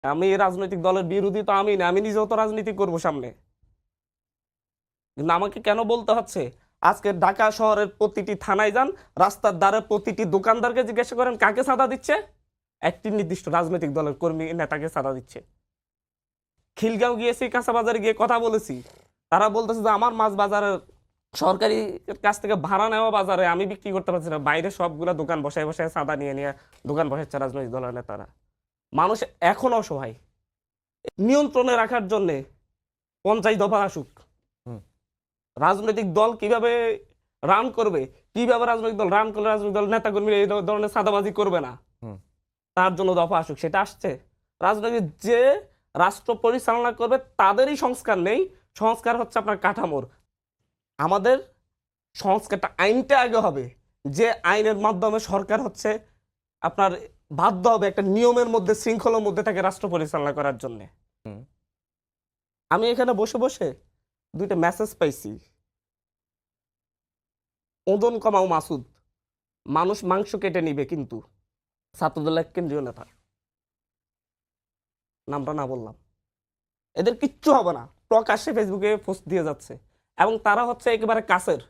আমি এই রাজনৈতিক দলের বিরোধী তো আমি না, আমি নিজেও তো রাজনীতি করব সামনে। কিন্তু আমাকে কেন বলতে হচ্ছে? আজকে ঢাকা শহরের প্রতিটি থানায় যান, রাস্তার ধারে প্রতিটি দোকানদারকে জিজ্ঞাসা করেন কাকে চাঁদা দিচ্ছে, একটি নির্দিষ্ট রাজনৈতিক দলের কর্মী নেতাকে চাঁদা দিচ্ছে। খিলগাঁও গিয়েছি, কাঁচা বাজারে গিয়ে কথা বলেছি, তারা বলতেছে যে আমার মাছ বাজারের সরকারি কাছ থেকে ভাড়া নেওয়া বাজারে আমি বিক্রি করতে পারছি না, বাইরে সবগুলা দোকান বসায় বসায় চাঁদা নিয়ে নিয়ে দোকান বসাচ্ছে রাজনৈতিক দলের নেতারা। মানুষ এখন অসহায়, নিয়ন্ত্রণে রাখার জন্য 50 দফা আসুক। হুম। রাজনৈতিক দল কিভাবে রান করবে, কিভাবে রাজনৈতিক দল রান করলে রাজনৈতিক দল নেতাকর্মী এই ধরনের সাদাবাজি করবে না, হুম। তার জন্য দফা আসুক। সেটা আসছে। রাজনৈতিক যে রাষ্ট্র পরিচালনা করবে তাদেরই সংস্কার নেই। সংস্কার হচ্ছে আপনার কাঠামোর। আমাদের সংস্কারটা আইনটা আগে হবে, যে আইনের মাধ্যমে সরকার হচ্ছে আপনার বাধ্য হবে একটা নিয়মের মধ্যে, শৃঙ্খলার মধ্যে তাকে রাষ্ট্র পরিচালনা করার জন্য। হুম। আমি এখানে বসে বসে দুইটা মেসেজ পাইছি। ওজন কমাও মাসুদ, মানুষ মাংস কেটে নিবে কিন্তু। ছাত্রদলের কেন্দ্রীয় নেতা, নামটা না বললাম। এদের কিচ্ছু হবে না, প্রকাশ্যে ফেসবুকে পোস্ট দিয়ে যাচ্ছে, এবং তারা হচ্ছে একেবারে কাছের